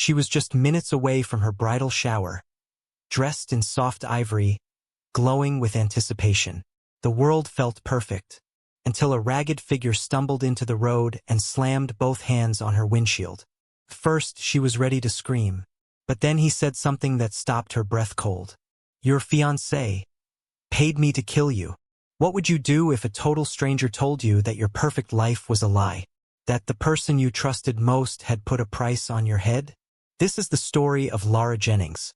She was just minutes away from her bridal shower, dressed in soft ivory, glowing with anticipation. The world felt perfect, until a ragged figure stumbled into the road and slammed both hands on her windshield. First, she was ready to scream, but then he said something that stopped her breath cold. "Your fiancé paid me to kill you." What would you do if a total stranger told you that your perfect life was a lie? That the person you trusted most had put a price on your head? This is the story of Lara Jennings,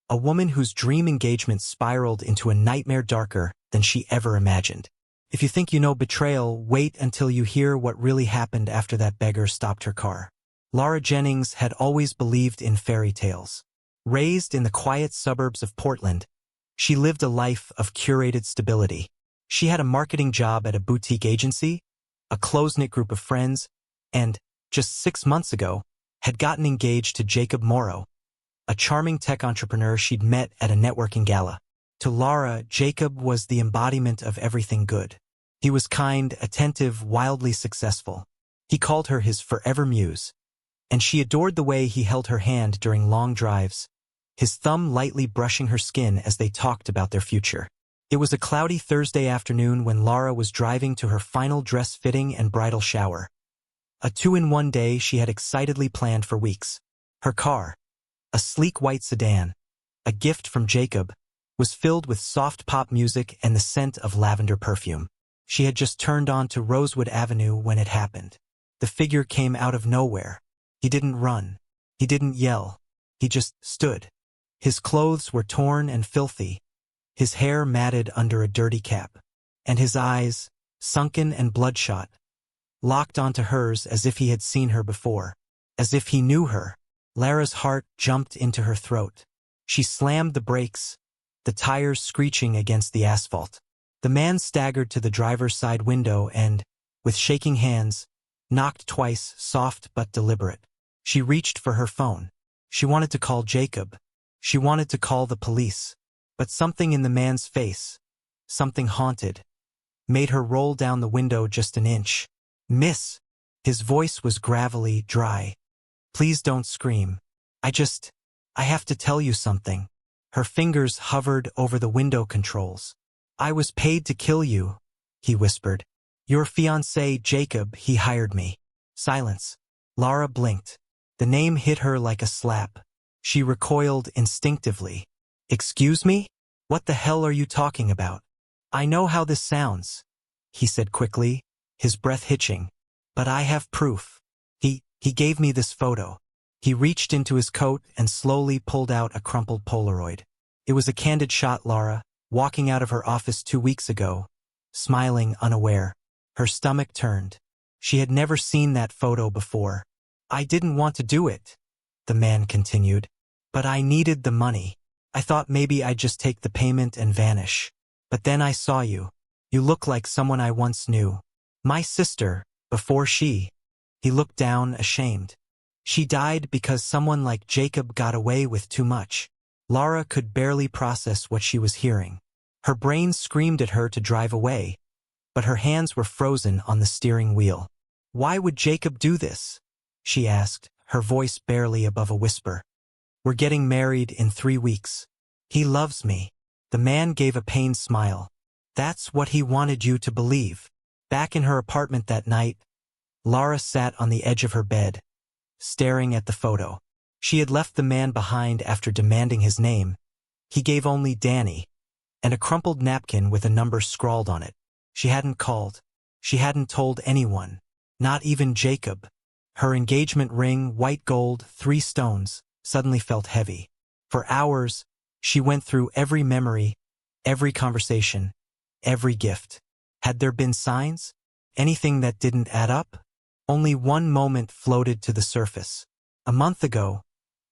a woman whose dream engagement spiraled into a nightmare darker than she ever imagined. If you think you know betrayal, wait until you hear what really happened after that beggar stopped her car. Lara Jennings had always believed in fairy tales. Raised in the quiet suburbs of Portland, she lived a life of curated stability. She had a marketing job at a boutique agency, a close-knit group of friends, and, just 6 months ago, had gotten engaged to Jacob Morrow, a charming tech entrepreneur she'd met at a networking gala. To Lara, Jacob was the embodiment of everything good. He was kind, attentive, wildly successful. He called her his forever muse, and she adored the way he held her hand during long drives, his thumb lightly brushing her skin as they talked about their future. It was a cloudy Thursday afternoon when Lara was driving to her final dress fitting and bridal shower. A 2-in-1 day she had excitedly planned for weeks. Her car, a sleek white sedan, a gift from Jacob, was filled with soft pop music and the scent of lavender perfume. She had just turned onto Rosewood Avenue when it happened. The figure came out of nowhere. He didn't run. He didn't yell. He just stood. His clothes were torn and filthy, his hair matted under a dirty cap, and his eyes, sunken and bloodshot, locked onto hers as if he had seen her before, as if he knew her. Lara's heart jumped into her throat. She slammed the brakes, the tires screeching against the asphalt. The man staggered to the driver's side window and, with shaking hands, knocked twice, soft but deliberate. She reached for her phone. She wanted to call Jacob. She wanted to call the police. But something in the man's face, something haunted, made her roll down the window just an inch. "Miss." His voice was gravelly, dry. "Please don't scream. I have to tell you something." Her fingers hovered over the window controls. "I was paid to kill you," he whispered. "Your fiancé, Jacob, he hired me." Silence. Lara blinked. The name hit her like a slap. She recoiled instinctively. "Excuse me? What the hell are you talking about?" "I know how this sounds," he said quickly, his breath hitching. "But I have proof. He gave me this photo." He reached into his coat and slowly pulled out a crumpled Polaroid. It was a candid shot, Lara, walking out of her office 2 weeks ago, smiling unaware. Her stomach turned. She had never seen that photo before. "I didn't want to do it," the man continued, "but I needed the money. I thought maybe I'd just take the payment and vanish. But then I saw you. You look like someone I once knew. My sister, before she." He looked down, ashamed. "She died because someone like Jacob got away with too much." Lara could barely process what she was hearing. Her brain screamed at her to drive away, but her hands were frozen on the steering wheel. "Why would Jacob do this?" she asked, her voice barely above a whisper. "We're getting married in 3 weeks. He loves me." The man gave a pained smile. "That's what he wanted you to believe." Back in her apartment that night, Lara sat on the edge of her bed, staring at the photo. She had left the man behind after demanding his name. He gave only Danny, and a crumpled napkin with a number scrawled on it. She hadn't called. She hadn't told anyone, not even Jacob. Her engagement ring, white gold, 3 stones, suddenly felt heavy. For hours, she went through every memory, every conversation, every gift. Had there been signs? Anything that didn't add up? Only one moment floated to the surface. A month ago,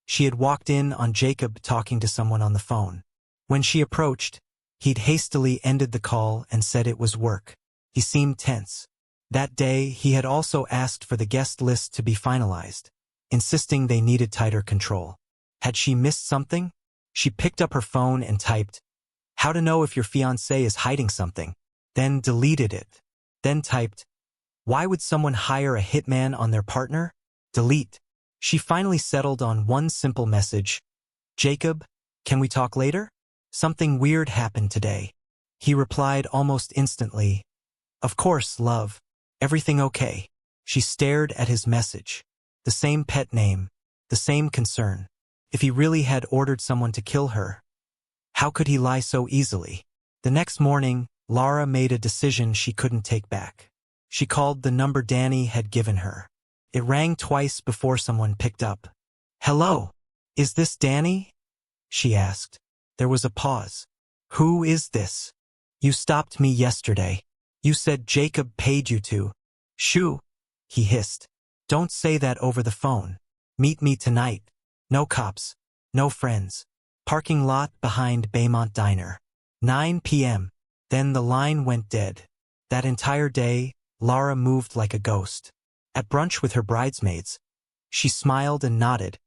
she had walked in on Jacob talking to someone on the phone. When she approached, he'd hastily ended the call and said it was work. He seemed tense. That day, he had also asked for the guest list to be finalized, insisting they needed tighter control. Had she missed something? She picked up her phone and typed, "How to know if your fiancé is hiding something," then deleted it. Then typed, "Why would someone hire a hitman on their partner?" Delete. She finally settled on one simple message. Jacob, can we talk later? Something weird happened today. He replied almost instantly. Of course, love. Everything okay? She stared at his message. The same pet name. The same concern. If he really had ordered someone to kill her, how could he lie so easily? The next morning, Lara made a decision she couldn't take back. She called the number Danny had given her. It rang twice before someone picked up. Hello? Is this Danny? She asked. There was a pause. Who is this? You stopped me yesterday. You said Jacob paid you to. Shoo, he hissed. Don't say that over the phone. Meet me tonight. No cops. No friends. Parking lot behind Baymont Diner. 9 p.m. Then the line went dead. That entire day, Lara moved like a ghost. At brunch with her bridesmaids, she smiled and nodded,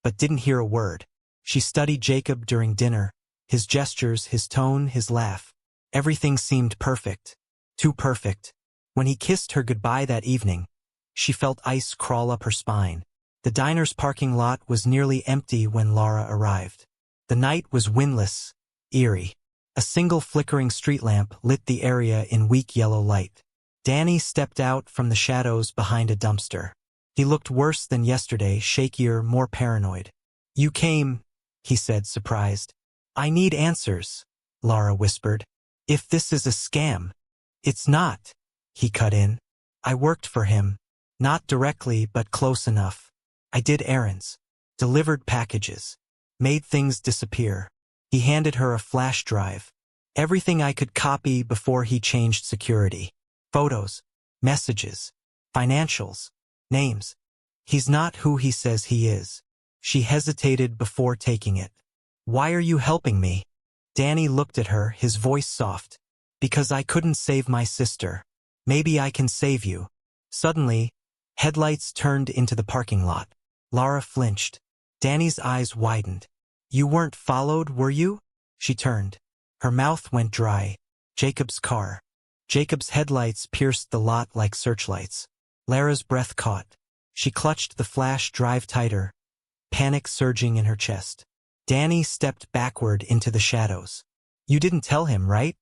but didn't hear a word. She studied Jacob during dinner, his gestures, his tone, his laugh. Everything seemed perfect. Too perfect. When he kissed her goodbye that evening, she felt ice crawl up her spine. The diner's parking lot was nearly empty when Lara arrived. The night was windless, eerie. A single flickering street lamp lit the area in weak yellow light. Danny stepped out from the shadows behind a dumpster. He looked worse than yesterday, shakier, more paranoid. You came, he said, surprised. I need answers, Lara whispered. If this is a scam. It's not, he cut in. I worked for him. Not directly, but close enough. I did errands, delivered packages, made things disappear. He handed her a flash drive. Everything I could copy before he changed security. Photos, messages, financials, names. He's not who he says he is. She hesitated before taking it. Why are you helping me? Danny looked at her, his voice soft. Because I couldn't save my sister. Maybe I can save you. Suddenly, headlights turned into the parking lot. Lara flinched. Danny's eyes widened. You weren't followed, were you? She turned. Her mouth went dry. Jacob's car. Jacob's headlights pierced the lot like searchlights. Lara's breath caught. She clutched the flash drive tighter, panic surging in her chest. Danny stepped backward into the shadows. You didn't tell him, right?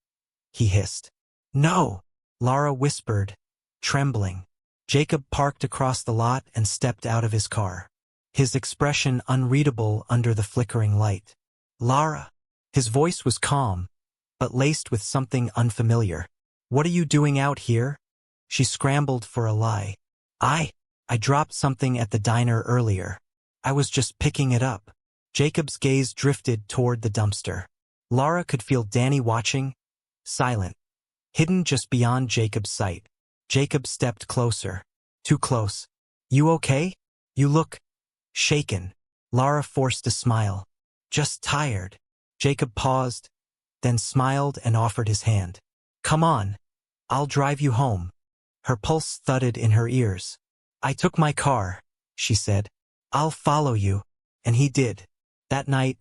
He hissed. No, Lara whispered, trembling. Jacob parked across the lot and stepped out of his car. His expression unreadable under the flickering light. Lara. His voice was calm, but laced with something unfamiliar. What are you doing out here? She scrambled for a lie. I dropped something at the diner earlier. I was just picking it up. Jacob's gaze drifted toward the dumpster. Lara could feel Danny watching, silent, hidden just beyond Jacob's sight. Jacob stepped closer. Too close. You okay? You look shaken. Lara forced a smile. Just tired. Jacob paused, then smiled and offered his hand. Come on. I'll drive you home. Her pulse thudded in her ears. I took my car, she said. I'll follow you. And he did. That night,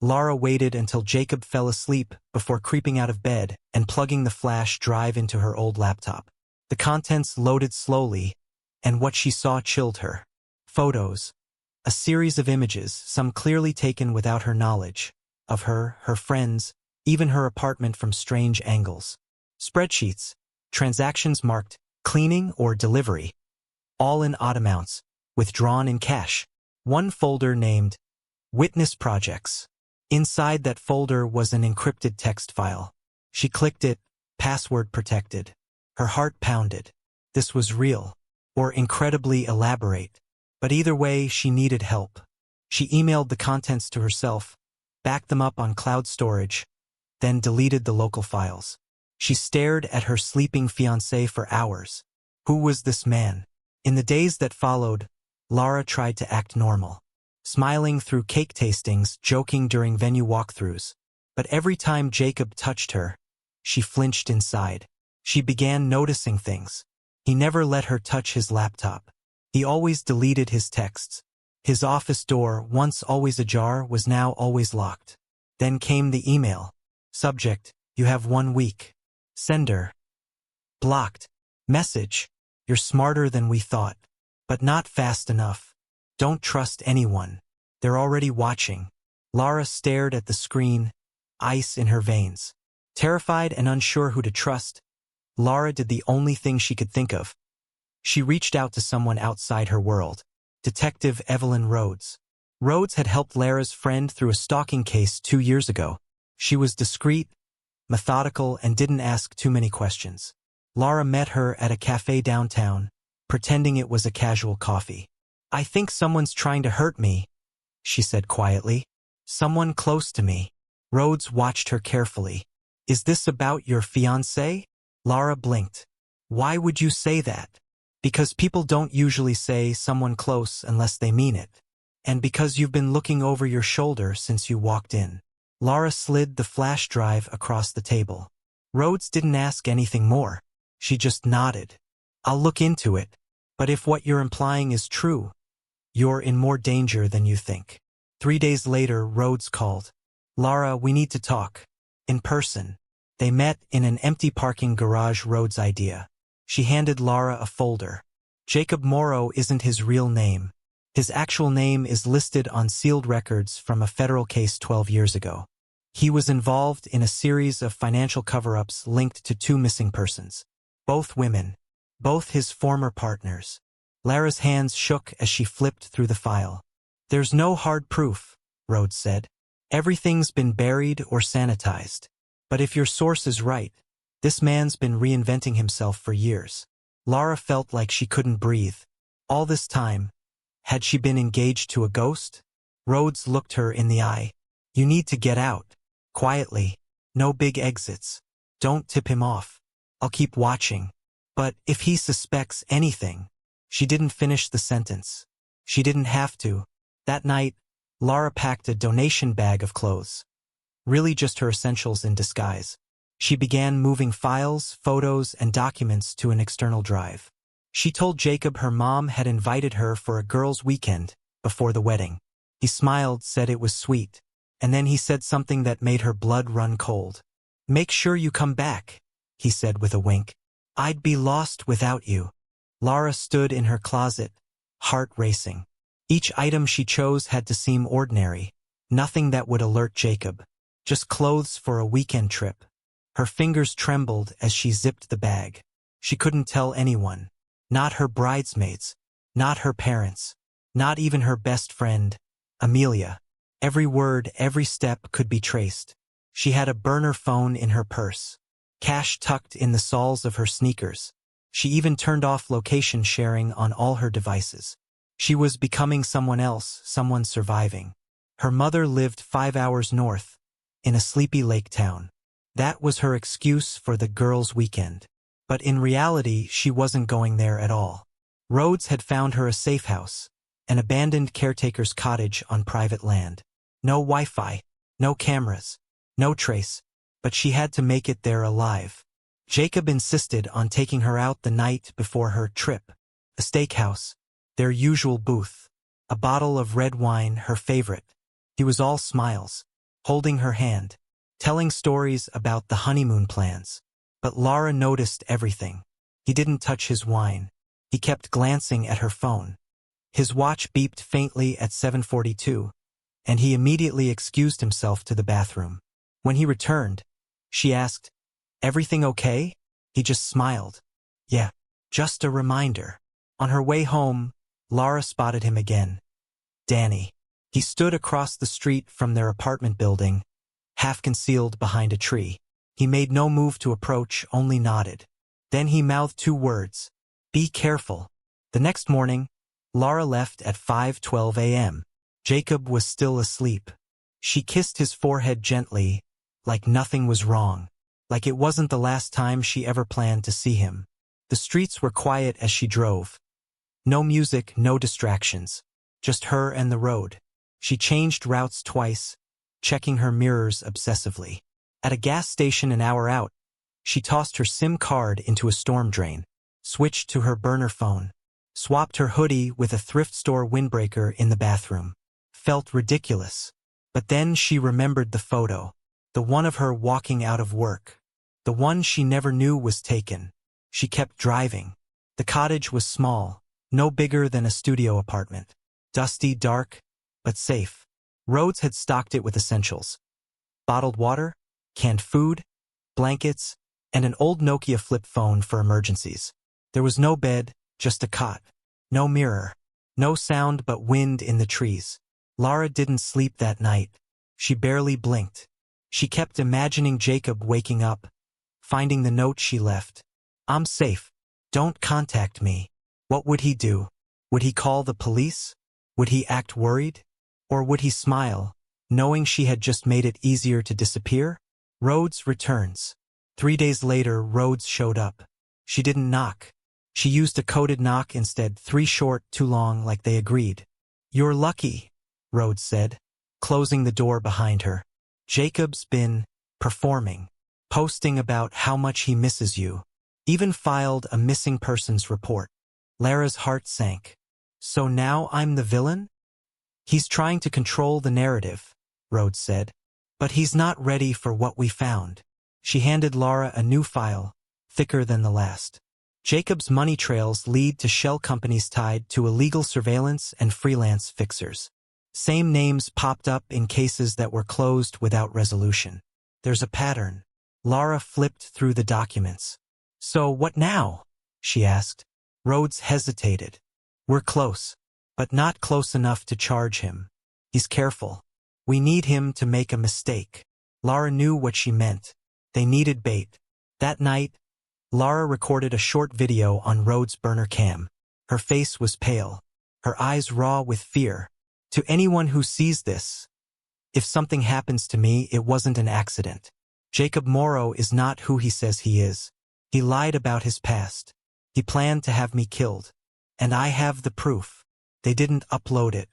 Lara waited until Jacob fell asleep before creeping out of bed and plugging the flash drive into her old laptop. The contents loaded slowly, and what she saw chilled her. Photos. A series of images, some clearly taken without her knowledge, of her, her friends, even her apartment from strange angles. Spreadsheets. Transactions marked cleaning or delivery. All in odd amounts, withdrawn in cash. One folder named Witness Projects. Inside that folder was an encrypted text file. She clicked it, password protected. Her heart pounded. This was real, or incredibly elaborate. But either way, she needed help. She emailed the contents to herself, backed them up on cloud storage, then deleted the local files. She stared at her sleeping fiancé for hours. Who was this man? In the days that followed, Lara tried to act normal, smiling through cake tastings, joking during venue walkthroughs. But every time Jacob touched her, she flinched inside. She began noticing things. He never let her touch his laptop. He always deleted his texts. His office door, once always ajar, was now always locked. Then came the email. Subject, you have 1 week. Sender. Blocked. Message, you're smarter than we thought. But not fast enough. Don't trust anyone. They're already watching. Lara stared at the screen, ice in her veins. Terrified and unsure who to trust, Lara did the only thing she could think of. She reached out to someone outside her world. Detective Evelyn Rhodes. Rhodes had helped Lara's friend through a stalking case 2 years ago. She was discreet, methodical, and didn't ask too many questions. Lara met her at a cafe downtown, pretending it was a casual coffee. "I think someone's trying to hurt me," she said quietly. "Someone close to me." Rhodes watched her carefully. "Is this about your fiancé?" Lara blinked. "Why would you say that?" "Because people don't usually say someone close unless they mean it. And because you've been looking over your shoulder since you walked in." Lara slid the flash drive across the table. Rhodes didn't ask anything more. She just nodded. "I'll look into it. But if what you're implying is true, you're in more danger than you think." 3 days later, Rhodes called. "Lara, we need to talk. In person." They met in an empty parking garage. Rhodes' idea. She handed Lara a folder. Jacob Morrow isn't his real name. His actual name is listed on sealed records from a federal case 12 years ago. He was involved in a series of financial cover-ups linked to 2 missing persons. Both women. Both his former partners. Lara's hands shook as she flipped through the file. "There's no hard proof," Rhodes said. "Everything's been buried or sanitized. But if your source is right, this man's been reinventing himself for years." Lara felt like she couldn't breathe. All this time, had she been engaged to a ghost? Rhodes looked her in the eye. "You need to get out. Quietly. No big exits. Don't tip him off. I'll keep watching. But if he suspects anything..." She didn't finish the sentence. She didn't have to. That night, Lara packed a donation bag of clothes. Really just her essentials in disguise. She began moving files, photos, and documents to an external drive. She told Jacob her mom had invited her for a girls' weekend before the wedding. He smiled, said it was sweet, and then he said something that made her blood run cold. "Make sure you come back," he said with a wink. "I'd be lost without you." Lara stood in her closet, heart racing. Each item she chose had to seem ordinary, nothing that would alert Jacob. Just clothes for a weekend trip. Her fingers trembled as she zipped the bag. She couldn't tell anyone. Not her bridesmaids. Not her parents. Not even her best friend, Amelia. Every word, every step could be traced. She had a burner phone in her purse. Cash tucked in the soles of her sneakers. She even turned off location sharing on all her devices. She was becoming someone else, someone surviving. Her mother lived 5 hours north, in a sleepy lake town. That was her excuse for the girls' weekend. But in reality, she wasn't going there at all. Rhodes had found her a safe house, an abandoned caretaker's cottage on private land. No Wi-Fi, no cameras, no trace, but she had to make it there alive. Jacob insisted on taking her out the night before her trip. A steakhouse, their usual booth, a bottle of red wine, her favorite. He was all smiles, holding her hand, telling stories about the honeymoon plans. But Lara noticed everything. He didn't touch his wine. He kept glancing at her phone. His watch beeped faintly at 7:42, and he immediately excused himself to the bathroom. When he returned, she asked, "Everything okay?" He just smiled. "Yeah, just a reminder." On her way home, Lara spotted him again. Danny. He stood across the street from their apartment building, half concealed behind a tree. He made no move to approach, only nodded. Then he mouthed 2 words. "Be careful." The next morning, Lara left at 5:12 a.m. Jacob was still asleep. She kissed his forehead gently, like nothing was wrong, like it wasn't the last time she ever planned to see him. The streets were quiet as she drove. No music, no distractions. Just her and the road. She changed routes twice, checking her mirrors obsessively. At a gas station an hour out, she tossed her SIM card into a storm drain, switched to her burner phone, swapped her hoodie with a thrift store windbreaker in the bathroom. Felt ridiculous. But then she remembered the photo, the one of her walking out of work, the one she never knew was taken. She kept driving. The cottage was small, no bigger than a studio apartment. Dusty, dark, but safe. Rhodes had stocked it with essentials: bottled water, canned food, blankets, and an old Nokia flip phone for emergencies. There was no bed, just a cot. No mirror. No sound but wind in the trees. Lara didn't sleep that night. She barely blinked. She kept imagining Jacob waking up, finding the note she left. "I'm safe. Don't contact me." What would he do? Would he call the police? Would he act worried? Or would he smile, knowing she had just made it easier to disappear? Rhodes returns. 3 days later, Rhodes showed up. She didn't knock. She used a coded knock instead, 3 short, 2 long, like they agreed. "You're lucky," Rhodes said, closing the door behind her. "Jacob's been performing, posting about how much he misses you. Even filed a missing persons report." Lara's heart sank. "So now I'm the villain?" "He's trying to control the narrative," Rhodes said. "But he's not ready for what we found." She handed Lara a new file, thicker than the last. Jacob's money trails lead to shell companies tied to illegal surveillance and freelance fixers. Same names popped up in cases that were closed without resolution. "There's a pattern." Lara flipped through the documents. "So what now?" she asked. Rhodes hesitated. "We're close, but not close enough to charge him. He's careful. We need him to make a mistake." Lara knew what she meant. They needed bait. That night, Lara recorded a short video on Rhodes' burner cam. Her face was pale, her eyes raw with fear. "To anyone who sees this, if something happens to me, it wasn't an accident. Jacob Morrow is not who he says he is. He lied about his past. He planned to have me killed. And I have the proof." They didn't upload it.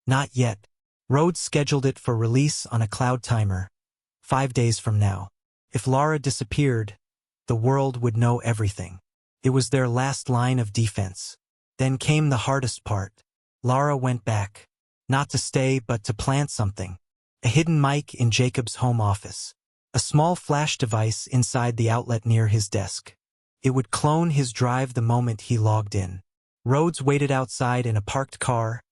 Not yet. Rhodes scheduled it for release on a cloud timer. 5 days from now. If Lara disappeared, the world would know everything. It was their last line of defense. Then came the hardest part. Lara went back. Not to stay, but to plant something. A hidden mic in Jacob's home office. A small flash device inside the outlet near his desk. It would clone his drive the moment he logged in. Rhodes waited outside in a parked car,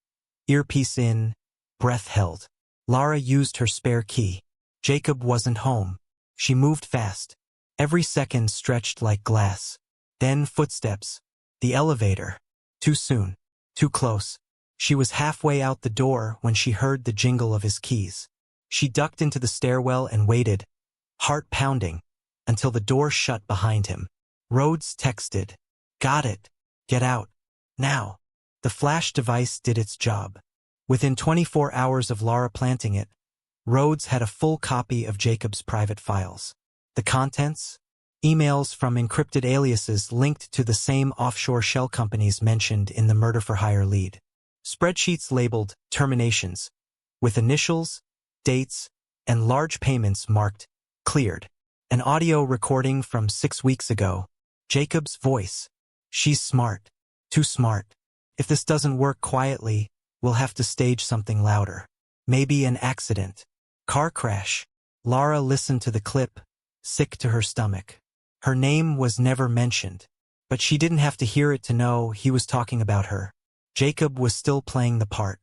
earpiece in, breath held. Lara used her spare key. Jacob wasn't home. She moved fast. Every second stretched like glass. Then footsteps. The elevator. Too soon. Too close. She was halfway out the door when she heard the jingle of his keys. She ducked into the stairwell and waited, heart pounding, until the door shut behind him. Rhodes texted, "Got it. Get out. Now." The flash device did its job. Within 24 hours of Lara planting it, Rhodes had a full copy of Jacob's private files. The contents? Emails from encrypted aliases linked to the same offshore shell companies mentioned in the murder-for-hire lead. Spreadsheets labeled terminations, with initials, dates, and large payments marked cleared. An audio recording from 6 weeks ago. Jacob's voice. "She's smart. Too smart. If this doesn't work quietly, we'll have to stage something louder. Maybe an accident. Car crash." Lara listened to the clip, sick to her stomach. Her name was never mentioned, but she didn't have to hear it to know he was talking about her. Jacob was still playing the part.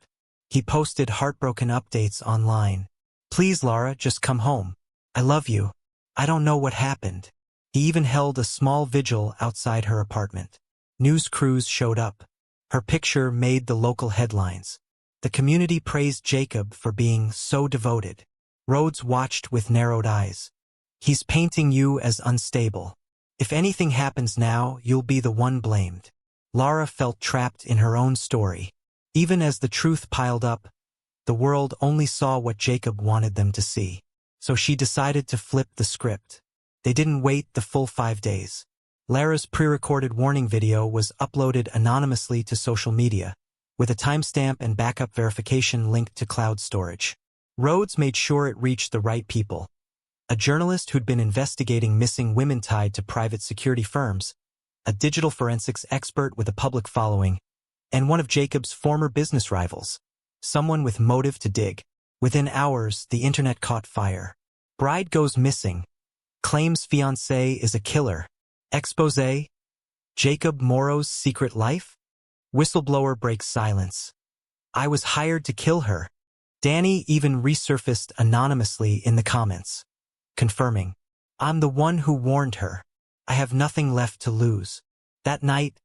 He posted heartbroken updates online. "Please, Lara, just come home. I love you. I don't know what happened." He even held a small vigil outside her apartment. News crews showed up. Her picture made the local headlines. The community praised Jacob for being so devoted. Rhodes watched with narrowed eyes. "He's painting you as unstable. If anything happens now, you'll be the one blamed." Lara felt trapped in her own story. Even as the truth piled up, the world only saw what Jacob wanted them to see. So she decided to flip the script. They didn't wait the full 5 days. Lara's pre-recorded warning video was uploaded anonymously to social media, with a timestamp and backup verification linked to cloud storage. Rhodes made sure it reached the right people. A journalist who'd been investigating missing women tied to private security firms, a digital forensics expert with a public following, and one of Jacob's former business rivals, someone with motive to dig. Within hours, the internet caught fire. Bride goes missing. Claims fiancé is a killer. Exposé. Jacob Morrow's secret life? Whistleblower breaks silence. I was hired to kill her. Danny even resurfaced anonymously in the comments, confirming, I'm the one who warned her. I have nothing left to lose. That night,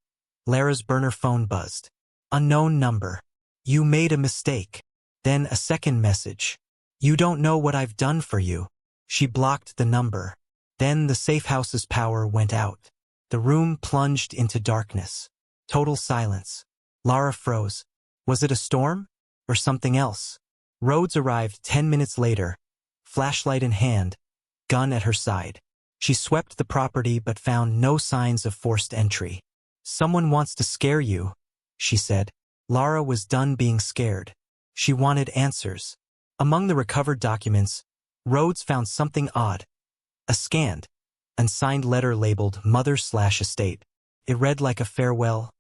Lara's burner phone buzzed. Unknown number. You made a mistake. Then a second message. You don't know what I've done for you. She blocked the number. Then the safe house's power went out. The room plunged into darkness. Total silence. Lara froze. Was it a storm? Or something else? Rhodes arrived 10 minutes later, flashlight in hand, gun at her side. She swept the property but found no signs of forced entry. Someone wants to scare you, she said. Lara was done being scared. She wanted answers. Among the recovered documents, Rhodes found something odd. A scanned, unsigned letter labeled Mother/Estate. It read like a farewell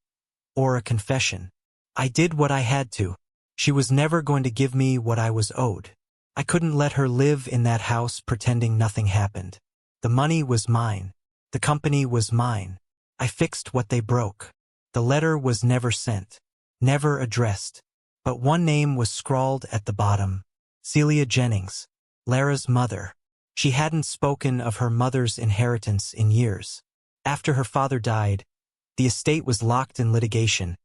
or a confession. I did what I had to. She was never going to give me what I was owed. I couldn't let her live in that house pretending nothing happened. The money was mine. The company was mine. I fixed what they broke. The letter was never sent, never addressed. But one name was scrawled at the bottom. Lara Jennings, Lara's mother. She hadn't spoken of her mother's inheritance in years. After her father died, the estate was locked in litigation,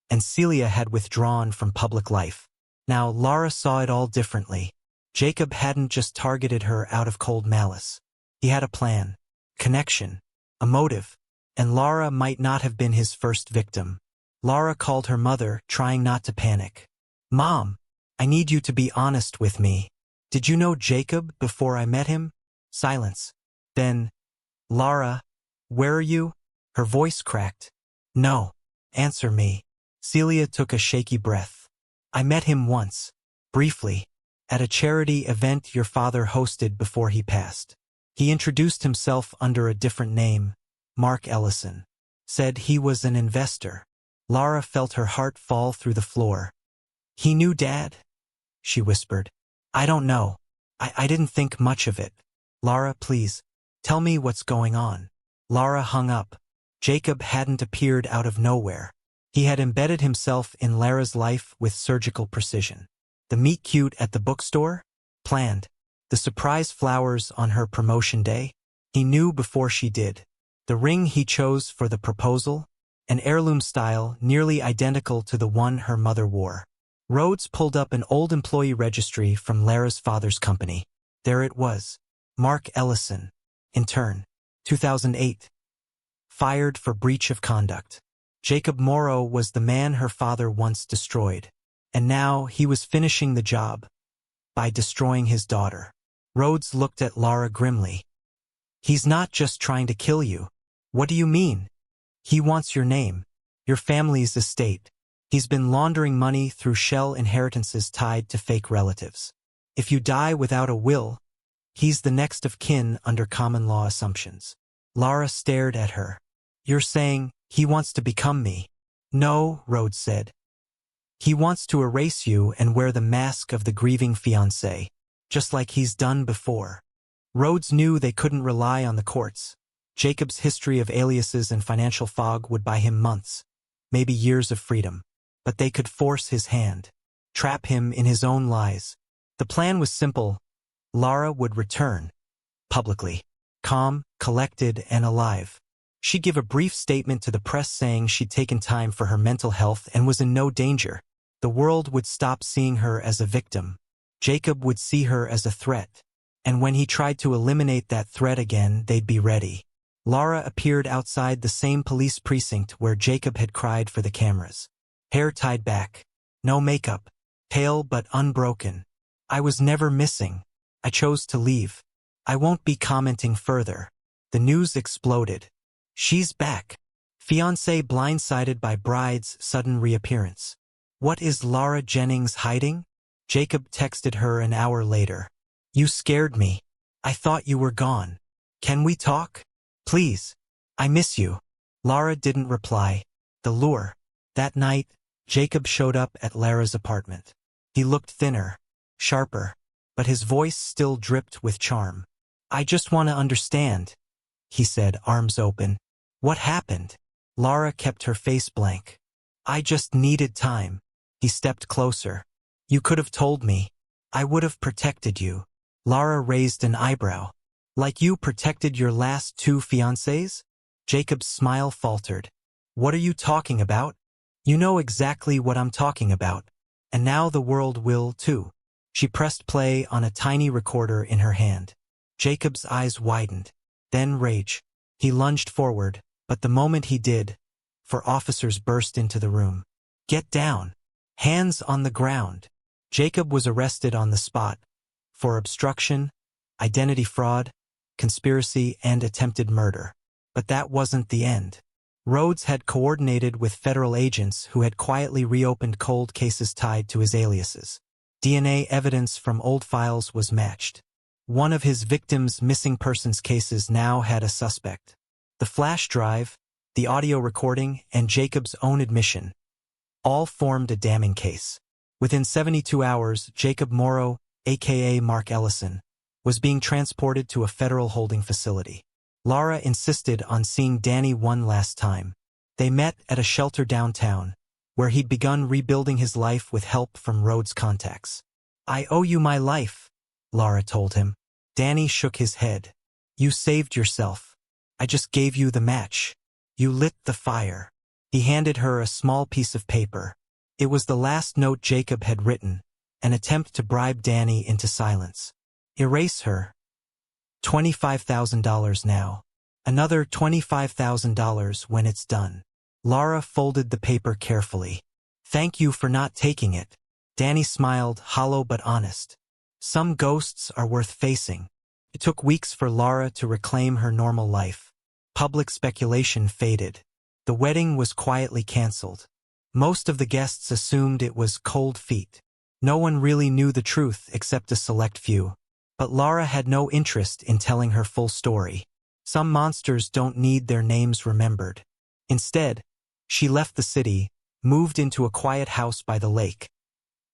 and Celia had withdrawn from public life. Now Lara saw it all differently. Jacob hadn't just targeted her out of cold malice. He had a plan, connection, a motive, and Lara might not have been his first victim. Lara called her mother, trying not to panic. Mom, I need you to be honest with me. Did you know Jacob before I met him? Silence. Then, Lara, where are you? Her voice cracked. No, answer me. Celia took a shaky breath. I met him once, briefly, at a charity event your father hosted before he passed. He introduced himself under a different name, Mark Ellison. Said he was an investor. Lara felt her heart fall through the floor. He knew Dad? She whispered. I don't know. I didn't think much of it. Lara, please, tell me what's going on. Lara hung up. Jacob hadn't appeared out of nowhere. He had embedded himself in Lara's life with surgical precision. The meet cute at the bookstore? Planned. The surprise flowers on her promotion day? He knew before she did. The ring he chose for the proposal? An heirloom style nearly identical to the one her mother wore. Rhodes pulled up an old employee registry from Lara's father's company. There it was. Mark Ellison. Intern. 2008. Fired for breach of conduct. Jacob Morrow was the man her father once destroyed. And now he was finishing the job by destroying his daughter. Rhodes looked at Lara grimly. He's not just trying to kill you. What do you mean? He wants your name, your family's estate. He's been laundering money through shell inheritances tied to fake relatives. If you die without a will, he's the next of kin under common law assumptions. Lara stared at her. You're saying he wants to become me? No, Rhodes said. He wants to erase you and wear the mask of the grieving fiancé, just like he's done before. Rhodes knew they couldn't rely on the courts. Jacob's history of aliases and financial fog would buy him months, maybe years of freedom. But they could force his hand, trap him in his own lies. The plan was simple. Lara would return, publicly, calm, collected, and alive. She'd give a brief statement to the press saying she'd taken time for her mental health and was in no danger. The world would stop seeing her as a victim. Jacob would see her as a threat. And when he tried to eliminate that threat again, they'd be ready. Lara appeared outside the same police precinct where Jacob had cried for the cameras. Hair tied back. No makeup. Pale but unbroken. I was never missing. I chose to leave. I won't be commenting further. The news exploded. She's back. Fiancé blindsided by bride's sudden reappearance. What is Lara Jennings hiding? Jacob texted her an hour later. You scared me. I thought you were gone. Can we talk? Please. I miss you. Lara didn't reply. The lure. That night, Jacob showed up at Lara's apartment. He looked thinner, sharper, but his voice still dripped with charm. I just want to understand, he said, arms open. What happened? Lara kept her face blank. I just needed time, he He stepped closer. You could have told me. I would have protected you. Lara raised an eyebrow. Like you protected your last 2 fiancés? Jacob's smile faltered. What are you talking about? You know exactly what I'm talking about. And now the world will, too. She pressed play on a tiny recorder in her hand. Jacob's eyes widened. Then rage. He lunged forward, but the moment he did, 4 officers burst into the room. Get down. Hands on the ground. Jacob was arrested on the spot for obstruction, identity fraud, conspiracy, and attempted murder. But that wasn't the end. Rhodes had coordinated with federal agents who had quietly reopened cold cases tied to his aliases. DNA evidence from old files was matched. One of his victims' missing persons cases now had a suspect. The flash drive, the audio recording, and Jacob's own admission all formed a damning case. Within 72 hours, Jacob Morrow, aka Mark Ellison, was being transported to a federal holding facility. Lara insisted on seeing Danny one last time. They met at a shelter downtown, where he'd begun rebuilding his life with help from Rhodes' contacts. I owe you my life, Lara told him. Danny shook his head. You saved yourself. I just gave you the match. You lit the fire. He handed her a small piece of paper. It was the last note Jacob had written, an attempt to bribe Danny into silence. Erase her. $25,000 now. Another $25,000 when it's done. Lara folded the paper carefully. Thank you for not taking it. Danny smiled, hollow but honest. Some ghosts are worth facing. It took weeks for Lara to reclaim her normal life. Public speculation faded. The wedding was quietly canceled. Most of the guests assumed it was cold feet. No one really knew the truth except a select few. But Lara had no interest in telling her full story. Some monsters don't need their names remembered. Instead, she left the city, moved into a quiet house by the lake.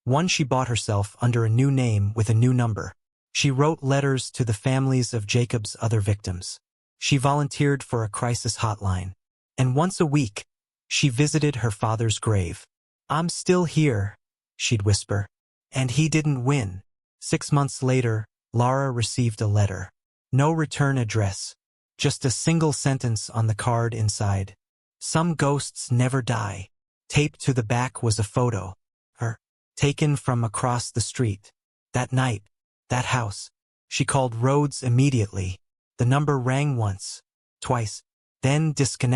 One she bought herself under a new name with a new number. She wrote letters to the families of Jacob's other victims. She volunteered for a crisis hotline. And once a week, she visited her father's grave. I'm still here, she'd whisper. And he didn't win. 6 months later, Lara received a letter. No return address. Just a single sentence on the card inside. Some ghosts never die. Taped to the back was a photo. Her. Taken from across the street. That night. That house. She called Rhodes immediately. The number rang once. Twice. Then disconnected.